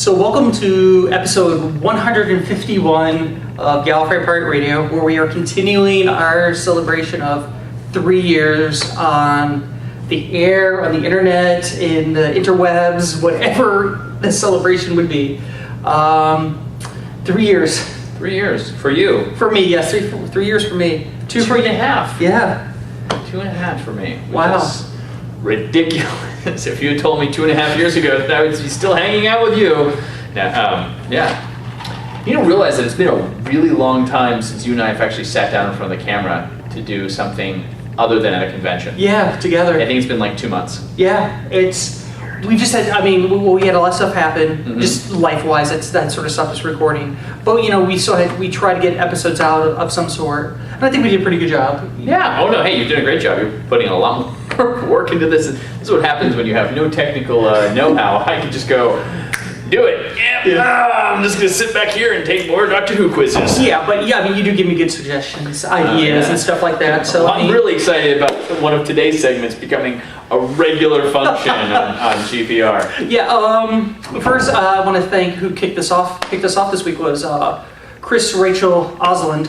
So welcome to episode 151 of Gallifrey Pirate Radio, where we are continuing our celebration of 3 years on the air, on the internet, in the interwebs, whatever the celebration would be. 3 years. 3 years for you. For me, yes. 3 years for me. 2.5. Yeah. 2.5 for me. Wow. Is ridiculous. If you had told me 2.5 years ago that I would be still hanging out with you. Now, yeah. You don't realize that it's been a really long time since you and I have actually sat down in front of the camera to do something other than at a convention. Yeah, together. I think it's been like 2 months. Yeah, we just had, we had a lot of stuff happen, just life-wise, that sort of stuff is recording. But, we try to get episodes out of some sort. And I think we did a pretty good job. Yeah. Oh, no, hey, you're doing a great job. You're putting a lot more work into this. This is what happens when you have no technical know-how. I can just go, do it. Yeah. I'm just going to sit back here and take more Doctor Who quizzes. Yeah, but you do give me good suggestions, ideas, and stuff like that. So I'm really excited about one of today's segments becoming a regular function on GPR. Yeah. First, I want to thank who kicked us off. Kicked us off this week was Chirs-Rachael Osland,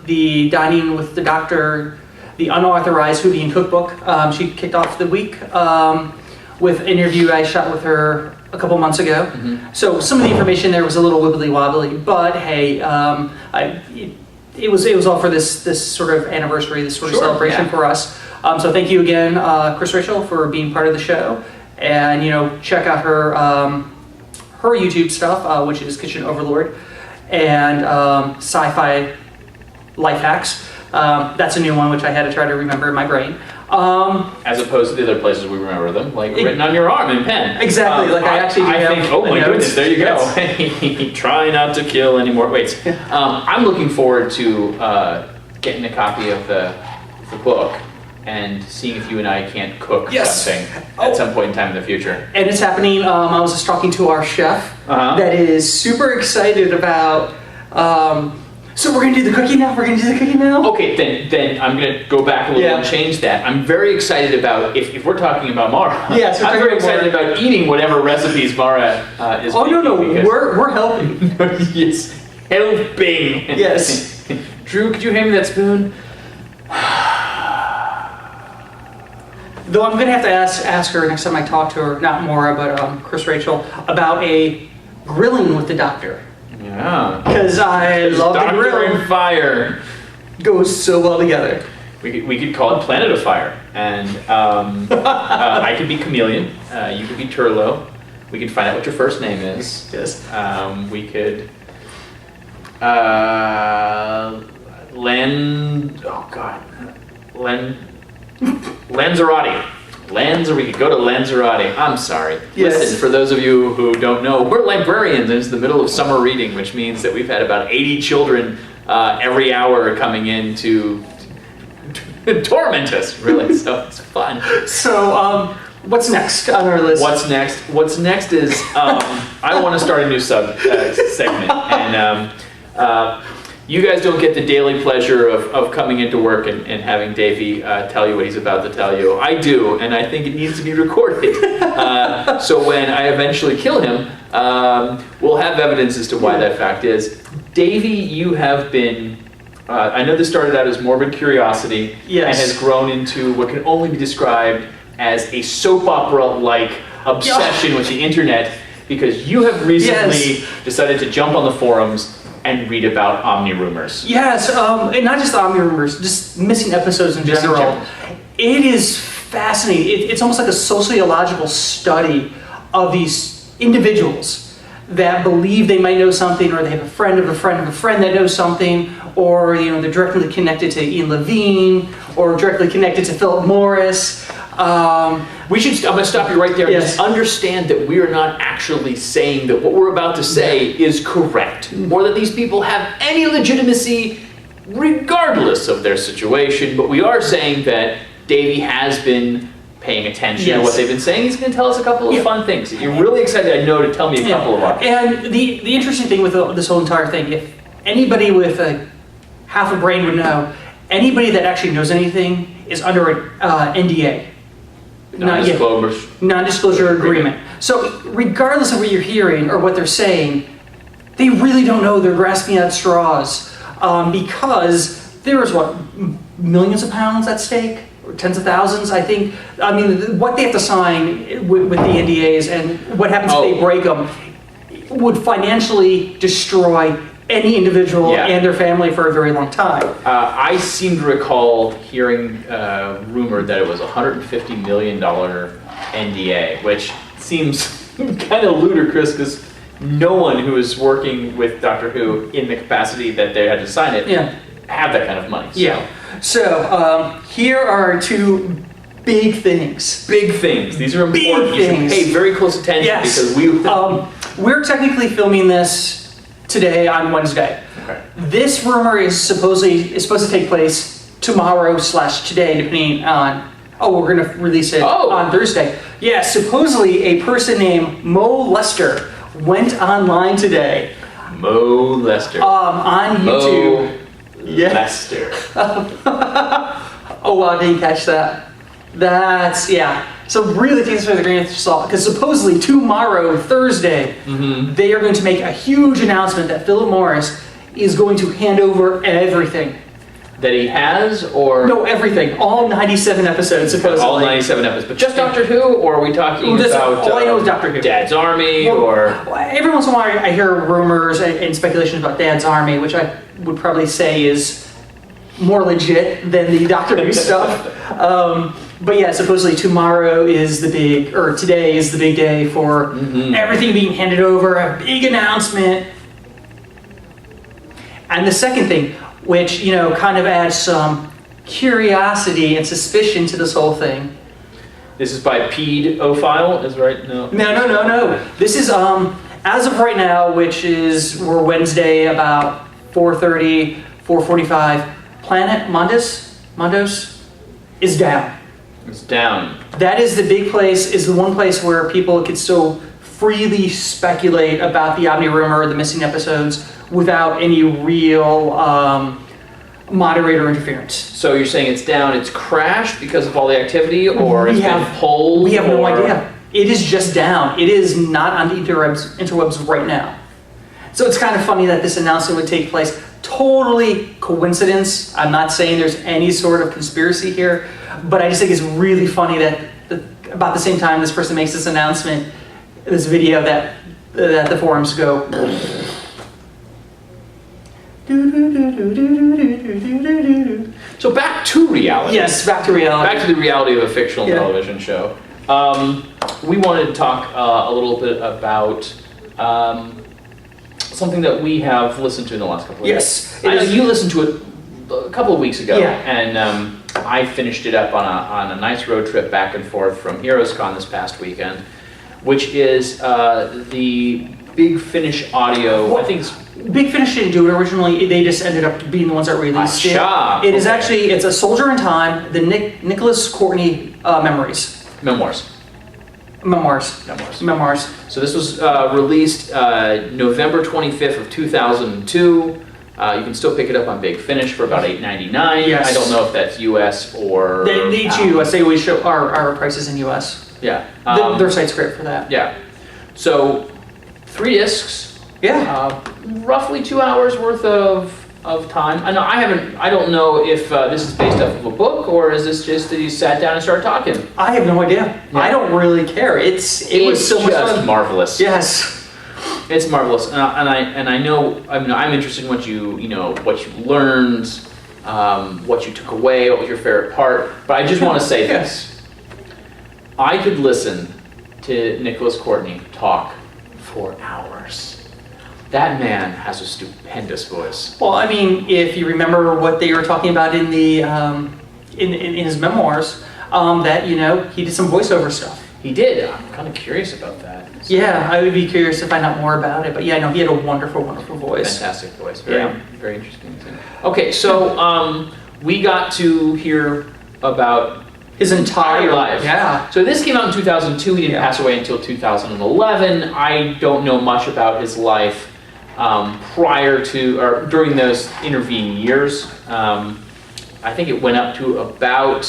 the Dining with the Doctor, the unauthorized Whovian cookbook. She kicked off the week with an interview I shot with her a couple months ago. So some of the information there was a little wibbly wobbly, but hey, it was all for this sort of anniversary, this sort of celebration for us. So thank you again, Chirs-Rachael, for being part of the show, and check out her YouTube stuff, which is Kitchen Overlord, and Sci-Fi Life Hacks. That's a new one which I had to try to remember in my brain. As opposed to the other places we remember them, like written on your arm in pen. Exactly, I actually think, oh my goodness, there you go. Try not to kill any more weights. I'm looking forward to getting a copy of the book and seeing if you and I can't cook something at some point in time in the future. And it's happening. I was just talking to our chef that is super excited about. So we're gonna do the cooking now? Okay, then I'm gonna go back a little and change that. I'm very excited about, if we're talking about Mara, yes, I'm very excited about eating whatever recipes Mara is making. Oh, no, we're helping. Yes, helping. Yes. Drew, could you hand me that spoon? Though I'm gonna have to ask her next time I talk to her, not Mara, but Chirs-Rachael, about a grilling with the Doctor. Yeah. Because I love the grill. Doctor and fire goes so well together. We could call it Planet of Fire, and I could be Chameleon. You could be Turlo. We could find out what your first name is. Yes. We could Lanzarote. We could go to Lanzarote. I'm sorry. Yes. Listen, for those of you who don't know, we're librarians. It's the middle of summer reading, which means that we've had about 80 children every hour coming in to torment us, really. So it's fun. So, what's next on our list? What's next is I want to start a new segment, and you guys don't get the daily pleasure of coming into work and having Davey tell you what he's about to tell you. I do, and I think it needs to be recorded. So when I eventually kill him, we'll have evidence as to why that fact is. Davey, you have been, I know this started out as morbid curiosity and has grown into what can only be described as a soap opera-like obsession with the internet, because you have recently decided to jump on the forums and read about Omni rumors. Yes, and not just the Omni rumors, just missing episodes in general. It is fascinating. It's almost like a sociological study of these individuals that believe they might know something, or they have a friend of a friend of a friend that knows something, or they're directly connected to Ian Levine, or directly connected to Philip Morris. I'm going to stop you right there. Yes. Just understand that we are not actually saying that what we're about to say is correct, or that these people have any legitimacy regardless of their situation, but we are saying that Davey has been paying attention to what they've been saying. He's going to tell us a couple of fun things that you're really excited, I know, to tell me a couple of them. And the interesting thing with this whole entire thing, if anybody with half a brain would know, anybody that actually knows anything is under an NDA. Non-disclosure agreement. So regardless of what you're hearing or what they're saying, they really don't know. They're grasping at straws because there's millions of pounds at stake, or tens of thousands, I think. I mean, what they have to sign with the NDAs and what happens if they break them would financially destroy any individual and their family for a very long time. I seem to recall hearing rumored that it was a $150 million NDA, which seems kind of ludicrous because no one who is working with Doctor Who in the capacity that they had to sign it have that kind of money. So here are two big things. Big things. These are important. You should pay very close attention because we're technically filming this today on Wednesday. Okay. This rumor is supposed to take place tomorrow/today, depending on. We're going to release it on Thursday. Yeah, supposedly a person named Mo Lester went online today. Mo Lester. On YouTube. Lester. Oh wow, didn't catch that. That's So really take this with a grain of salt, because supposedly tomorrow, Thursday, they are going to make a huge announcement that Philip Morris is going to hand over everything. That he has, or? No, everything. All 97 episodes, supposedly. All 97 episodes. But just Doctor Who, or are we talking about all I know is Doctor Who. Dad's Army, or? Every once in a while I hear rumors and speculations about Dad's Army, which I would probably say is more legit than the Doctor Who stuff. But yeah, supposedly today is the big day for everything being handed over, a big announcement. And the second thing, which, kind of adds some curiosity and suspicion to this whole thing. This is by Pedophile, is right? No. No. This is, as of right now, we're Wednesday, about 4:30, 4:45, Planet Mondos is down. It's down. That is the big place, is the one place where people could still freely speculate about the Omni rumor, the missing episodes, without any real moderator interference. So you're saying it's down, it's crashed because of all the activity, or it's been pulled? We have no idea. It is just down. It is not on the interwebs right now. So it's kind of funny that this announcement would take place. Totally coincidence. I'm not saying there's any sort of conspiracy here, but I just think it's really funny that about the same time this person makes this announcement, this video, that the forums go. So back to reality. Yes, back to reality. Back to the reality of a fictional television show. We wanted to talk a little bit about something that we have listened to in the last couple of years. I know you listened to it a couple of weeks ago, Yeah. and I finished it up on a nice road trip back and forth from HeroesCon this past weekend, which is the Big Finish audio. Well, I think Big Finish didn't do it originally. They just ended up being the ones that released it. It is actually, it's A Soldier in Time, the Nicholas Courtney Memoirs. So this was released November 25th of 2002. You can still pick it up on Big Finish for about $8.99. Yes. I don't know if that's US or... They US. They always show our prices in US. Yeah. Their site's great for that. Yeah. So 3 discs. Yeah. Roughly 2 hours worth of time. I don't know if this is based off of a book, or is this just that you sat down and started talking? I have no idea. Yeah. I don't really care. It was so much fun. Marvelous. Yes. It's marvelous, and I know. I'm interested in what you learned, what you took away, what was your favorite part. But I just want to say this: I could listen to Nicholas Courtney talk for hours. That man has a stupendous voice. Well, I mean, if you remember what they were talking about in the in his memoirs, that he did some voiceover stuff. He did. I'm kind of curious about that. So, yeah, I would be curious to find out more about it. But yeah, no, he had a wonderful, wonderful voice. Fantastic voice. Very interesting. Okay, so we got to hear about his entire life. Yeah. So this came out in 2002. He didn't pass away until 2011. I don't know much about his life prior to or during those intervening years. I think it went up to about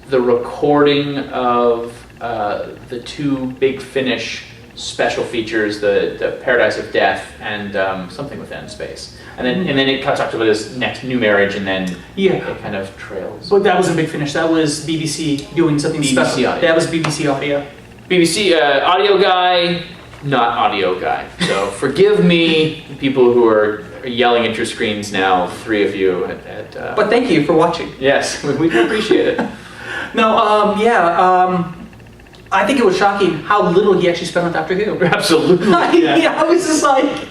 the recording of the 2 Big Finish special features, the Paradise of Death, and something with End Space. And then it cuts up to his next new marriage, and then it kind of trails. But that was a big finish. That was BBC doing something BBC special. audio. That was BBC audio. BBC audio guy, not audio guy. So forgive me, people who are yelling at your screens now, 3 of you. But thank you for watching. Yes, we appreciate it. No, I think it was shocking how little he actually spent on Doctor Who. Absolutely. Yeah, I was just like,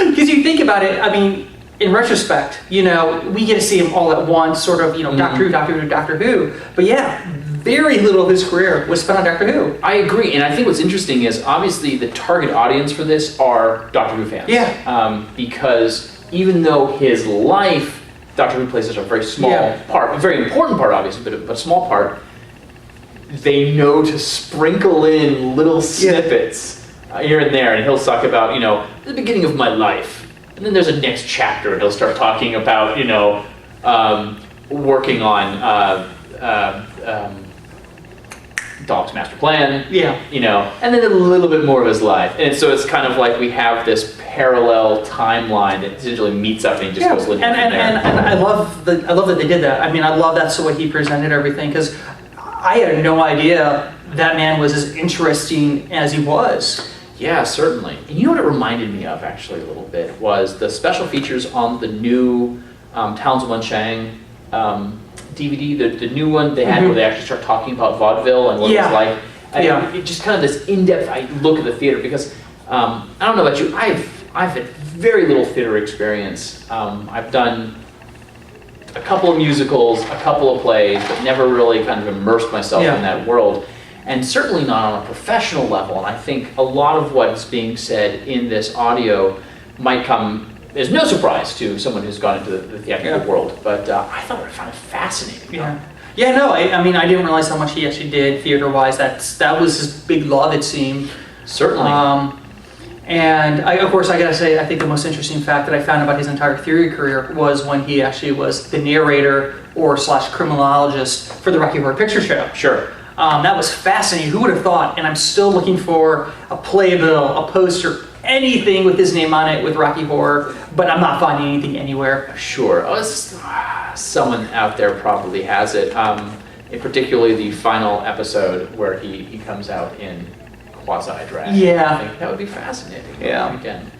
because you think about it, I mean, in retrospect, we get to see him all at once, sort of, Doctor Who. But yeah, very little of his career was spent on Doctor Who. I agree, and I think what's interesting is obviously the target audience for this are Doctor Who fans. Yeah. Because even though his life, Doctor Who plays such a very small part, a very important part, obviously, but a small part. They know to sprinkle in little snippets here and there, and he'll talk about, the beginning of my life, and then there's a next chapter, and he'll start talking about, working on Dalek's master plan, and then a little bit more of his life, and so it's kind of like we have this parallel timeline that essentially meets up and he just goes linear from there. And I love that they did that. I mean, I love that's the way he presented everything, because I had no idea that man was as interesting as he was. Yeah, certainly. And you know what it reminded me of, actually, a little bit, was the special features on the new Towns One Chang DVD, the new one they had where they actually start talking about vaudeville and what it was like. It just kind of this in-depth look at the theater, because I don't know about you, I've had very little theater experience. I've done a couple of musicals, a couple of plays, but never really kind of immersed myself in that world. And certainly not on a professional level. And I think a lot of what's being said in this audio might come as no surprise to someone who's gone into the theatrical world. But I found it fascinating. I mean, I didn't realize how much he actually did theater-wise. That was his big love, it seemed. Certainly. And of course, I gotta say, I think the most interesting fact that I found about his entire theater career was when he actually was the narrator or / criminologist for the Rocky Horror Picture Show. Sure. That was fascinating. Who would have thought? And I'm still looking for a playbill, a poster, anything with his name on it with Rocky Horror, but I'm not finding anything anywhere. Sure. Someone out there probably has it. Particularly the final episode where he comes out in quasi-drag. Yeah. I think that would be fascinating. Yeah. Again,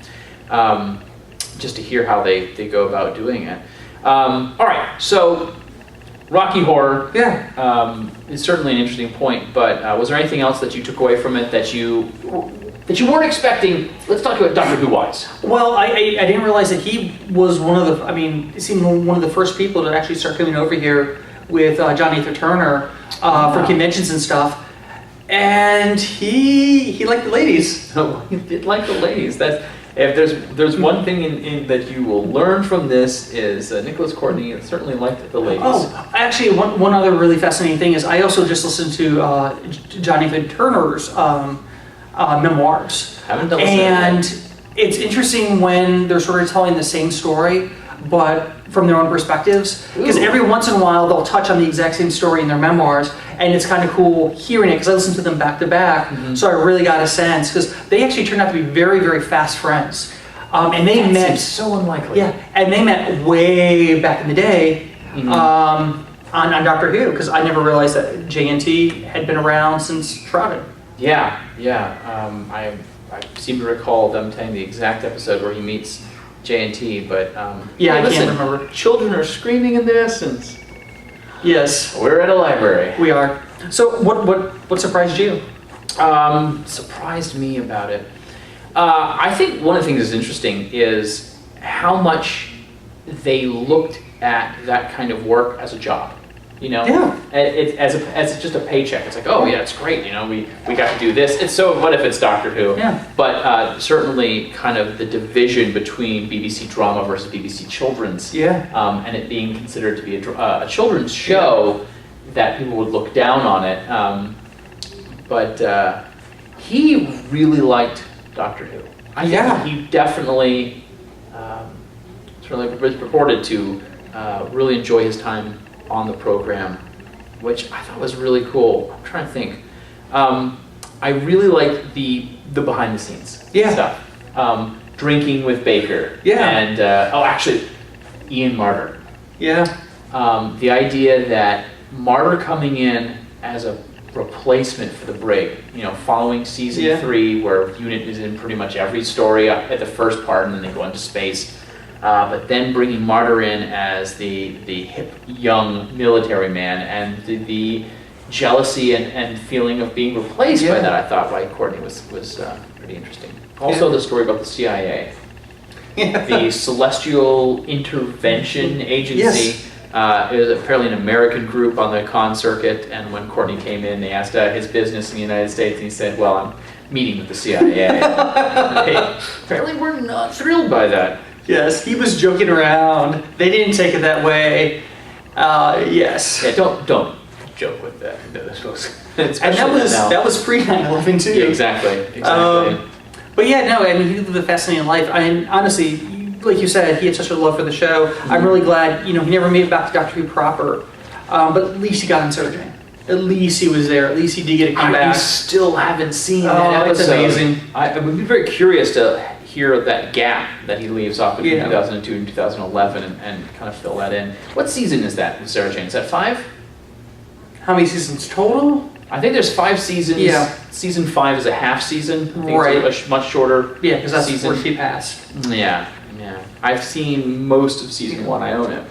just to hear how they go about doing it. All right, so Rocky Horror. Is certainly an interesting point, but was there anything else that you took away from it that you weren't expecting? Let's talk about Doctor Who-wise. Well, I didn't realize that he was it seemed one of the first people to actually start coming over here with John Nathan Turner for conventions and stuff. And he liked the ladies. Oh, he did like the ladies. If there's one thing in that you will learn from this is Nicholas Courtney certainly liked the ladies. Oh, actually, one other really fascinating thing is I also just listened to John Nathan Turner's memoirs. Haven't done listened to that. And it's interesting when they're sort of telling the same story, but from their own perspectives. Because every once in a while they'll touch on the exact same story in their memoirs, and it's kind of cool hearing it because I listened to them back to back, so I really got a sense, because they actually turned out to be very, very fast friends. And they met... Seems so unlikely. Yeah, and they met way back in the day on Doctor Who, because I never realized that JNT had been around since Shrouded. Yeah. I seem to recall them telling the exact episode where he meets JNT, but I can't remember. Children are screaming in this, and yes, we're at a library. We are. So what surprised you? Surprised me about it. I think one of the things that's interesting is how much they looked at that kind of work as a job. As just a paycheck. It's like, oh yeah, it's great. We got to do this. It's so what if it's Doctor Who? Yeah. But certainly, kind of the division between BBC drama versus BBC children's. Yeah. And it being considered to be a children's show, that people would look down on it. But he really liked Doctor Who. I think he definitely was purported to really enjoy his time on the program, which I thought was really cool. I'm trying to think. I really liked the behind the scenes stuff. Drinking with Baker. Yeah. And actually, Ian Martyr. Yeah. The idea that Martyr coming in as a replacement for the Brig, following season 3, where Unit is in pretty much every story at the first part, and then they go into space. But then bringing Martyr in as the hip, young military man, and the jealousy and feeling of being replaced by that, I thought, by Courtney was pretty interesting. Also, the story about the CIA, the Celestial Intervention Agency. It was apparently an American group on the con circuit, and when Courtney came in, they asked his business in the United States, and he said, well, I'm meeting with the CIA. They apparently were not thrilled by that. Yes, he was joking around. They didn't take it that way. Yes. Yeah, don't joke with that. And that was pre 9/11 too. Yeah, exactly. But yeah, no, I mean, he lived a fascinating life. I mean, honestly, like you said, he had such a love for the show. Mm-hmm. I'm really glad, he never made it back to Doctor Who proper, but at least he got in surgery. At least he was there. At least he did get a comeback. I still haven't seen that episode. It's amazing. I would be very curious to hear that gap that he leaves off between 2002 and 2011 and kind of fill that in. What season is that with Sarah Jane? Is that 5? How many seasons total? I think there's 5 seasons. Yeah. Season 5 is a half season. I think right. It's a much shorter Yeah, because that's season. where she passed. Yeah. I've seen most of season 1. I own it.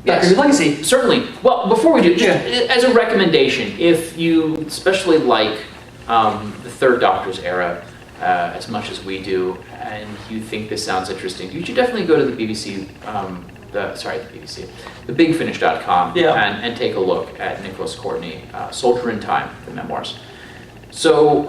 Doctor Who Legacy. Certainly. Well, before we do, just as a recommendation, if you especially like the Third Doctor's era as much as we do, and you think this sounds interesting, you should definitely go to the BBC, thebigfinish.com and take a look at Nicholas Courtney, Soldier in Time, the memoirs. So,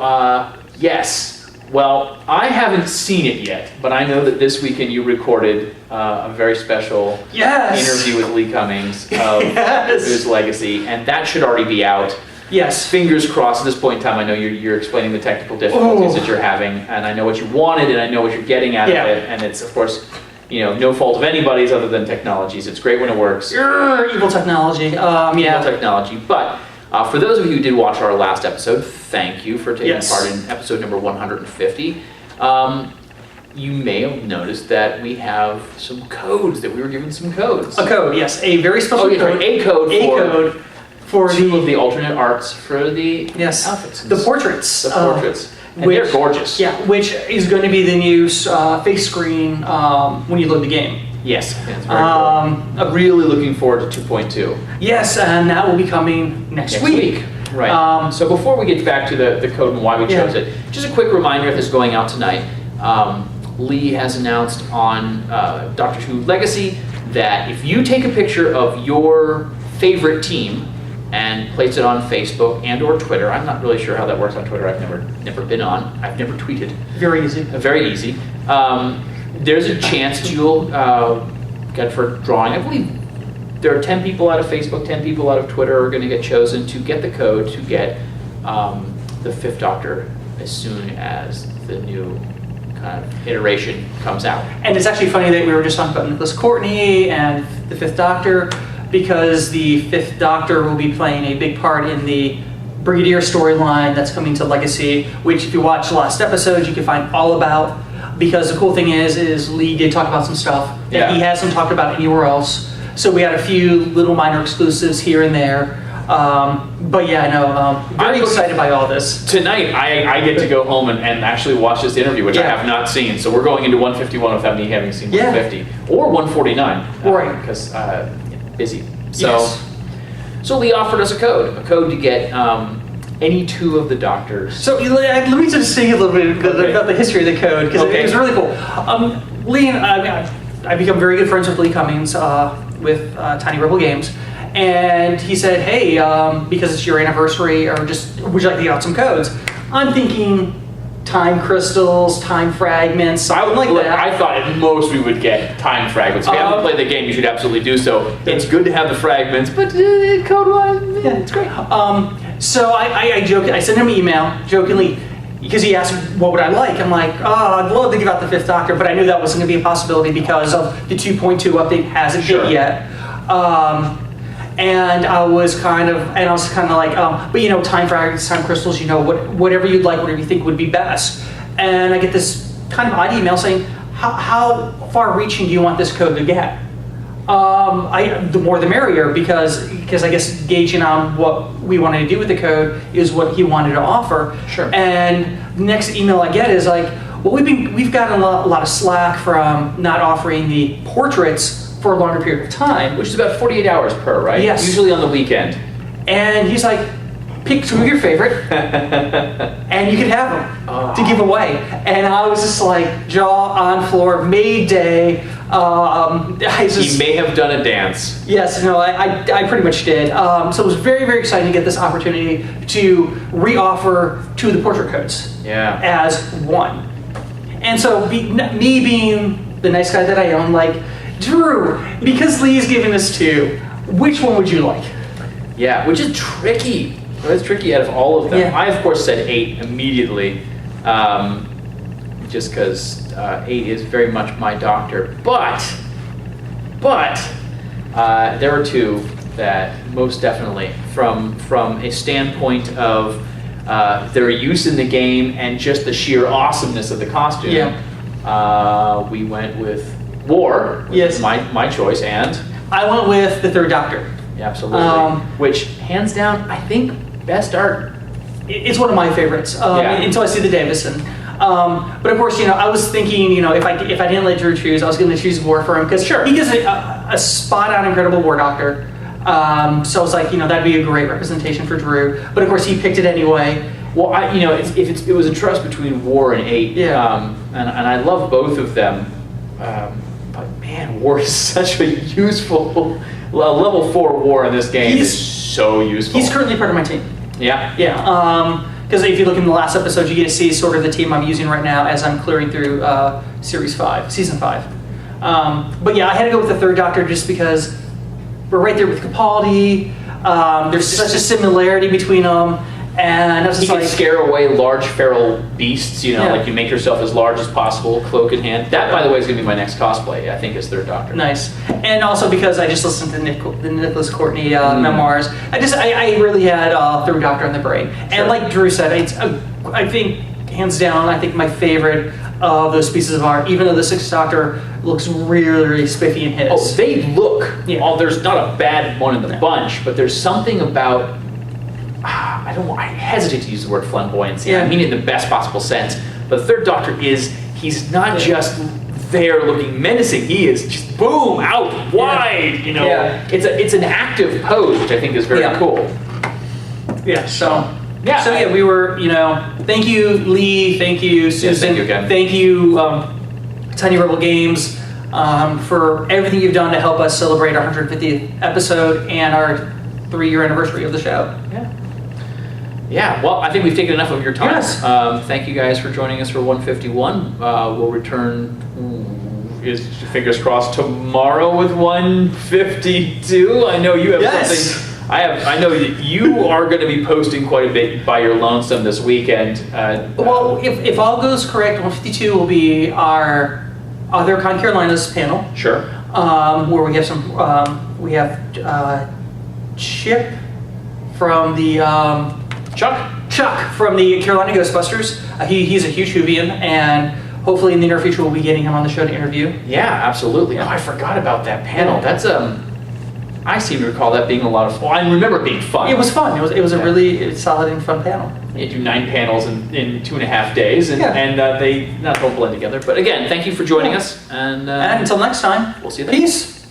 yes. Well, I haven't seen it yet, but I know that this weekend you recorded a very special interview with Lee Cummings of his legacy, and that should already be out. Yes. Fingers crossed at this point in time. I know you're explaining the technical difficulties that you're having, and I know what you wanted, and I know what you're getting out of it, and it's, of course, no fault of anybody's other than technology's. It's great when it works. Evil technology. Evil technology, but... for those of you who did watch our last episode, thank you for taking part in episode number 150. You may have noticed that we have some codes, that we were given some codes. A code, yes. A very special code. A code for two of the alternate arts for the outfits. The portraits. The portraits. And they're gorgeous. Yeah, which is going to be the new face screen when you load the game. Yes, that's very cool. I'm really looking forward to 2.2. Yes, and that will be coming next week. Right. So before we get back to the code and why we chose it, just a quick reminder if it's going out tonight. Lee has announced on Doctor Who Legacy that if you take a picture of your favorite team and place it on Facebook and or Twitter, I'm not really sure how that works on Twitter. I've never been on. I've never tweeted. Very easy. Very easy. There's a chance that you'll get for drawing. I believe there are 10 people out of Facebook, 10 people out of Twitter are going to get chosen to get the code to get the 5th Doctor as soon as the new kind of iteration comes out. And it's actually funny that we were just talking about Nicholas Courtney and the 5th Doctor, because the 5th Doctor will be playing a big part in the Brigadier storyline that's coming to Legacy, which if you watch the last episodes, you can find all about. Because the cool thing is Lee did talk about some stuff that he hasn't talked about anywhere else. So we had a few little minor exclusives here and there. But yeah, I know, very excited by all this. Tonight, I get to go home and actually watch this interview, which I have not seen. So we're going into 151 without me having seen 150. Or 149. Right. Because busy. So Lee offered us a code to get any 2 of the Doctors. So let me just say a little bit about the history of the code, because it was really cool. Lee and I become very good friends with Lee Cummings with Tiny Rebel Games, and he said, hey, because it's your anniversary, or just would you like to get out some codes? I'm thinking time crystals, time fragments, something like that. I thought at most we would get time fragments. If you haven't played the game, you should absolutely do so. It's good to have the fragments, but code-wise, it's great. So I joked, I sent him an email, jokingly, because he asked what would I like. I'm like, I'd love to give out the 5th Doctor, but I knew that wasn't going to be a possibility because of the 2.2 update hasn't hit yet. And I was kind of like, but you know, time fragments, time crystals, you know, whatever you'd like, whatever you think would be best. And I get this kind of odd email saying, how far reaching do you want this code to get? The more the merrier, because I guess gauging on what we wanted to do with the code is what he wanted to offer. Sure. And the next email I get is like, well, we've gotten a lot of slack from not offering the portraits for a longer period of time. Which is about 48 hours per, right? Yes. Usually on the weekend. And he's like, pick two of your favorite, and you can have them to give away. And I was just like, jaw on floor, Mayday. He may have done a dance. Yes, no, I pretty much did. So it was very, very exciting to get this opportunity to re-offer two of the portrait codes as one. And so me being the nice guy that I am, like, Drew, because Lee's giving us two, which one would you like? Yeah, which is tricky. It's tricky out of all of them. Yeah. I, of course, said 8 immediately, just because 8 is very much my doctor. But there are two that most definitely, from a standpoint of their use in the game and just the sheer awesomeness of the costume, we went with War, which is my choice, and I went with the Third Doctor. Yeah, absolutely. Which, hands down, I think best art. It's one of my favorites until I see the Davison. But of course, you know, I was thinking, you know, if I didn't let Drew choose, I was going to choose War for him because he is a spot-on, incredible War Doctor. So I was like, you know, that'd be a great representation for Drew. But of course, he picked it anyway. Well, it was a trust between War and 8, and I love both of them. But man, War is such a useful level 4 War in this game. Is so useful. He's currently part of my team. Yeah. Because if you look in the last episode, you get to see sort of the team I'm using right now as I'm clearing through season 5. But yeah, I had to go with the Third Doctor just because we're right there with Capaldi. There's such a similarity between them. And I was just he can scare away large feral beasts, you know, like you make yourself as large as possible, cloak in hand. That, by the way, is going to be my next cosplay, I think, is Third Doctor. Nice. And also because I just listened to the Nicholas Courtney memoirs, I really had Third Doctor on the brain. And like Drew said, I think, hands down, I think my favorite of those pieces of art, even though the Sixth Doctor looks really, really spiffy in his. Oh, they look. Oh, there's not a bad one in the bunch, but there's something about. I hesitate to use the word flamboyancy. I mean it in the best possible sense. But the Third Doctor he's not just there looking menacing. He is just boom, out, wide. You know, it's an active pose, which I think is very cool. Yeah. So we were, you know, thank you, Lee. Thank you, Susan. Yes, thank you again. Thank you, Tiny Rebel Games, for everything you've done to help us celebrate our 150th episode and our 3-year anniversary of the show. Yeah, well, I think we've taken enough of your time. Yes. Thank you guys for joining us for 151. We'll return, fingers crossed, tomorrow with 152. I know you have something. I know that you are going to be posting quite a bit by your lonesome this weekend. Well, if all goes correct, 152 will be our other Con Carolinas panel. Sure. Where we have we have Chip from the Chuck from the Carolina Ghostbusters. He's a huge Whovian, and hopefully in the near future we'll be getting him on the show to interview. Yeah, absolutely. Oh, I forgot about that panel. That's I seem to recall that being a lot of fun. I remember it being fun. It was fun. It was a really solid and fun panel. You do 9 panels in 2.5 days, and they don't blend together. But again, thank you for joining us, and until next time, we'll see you then. Peace.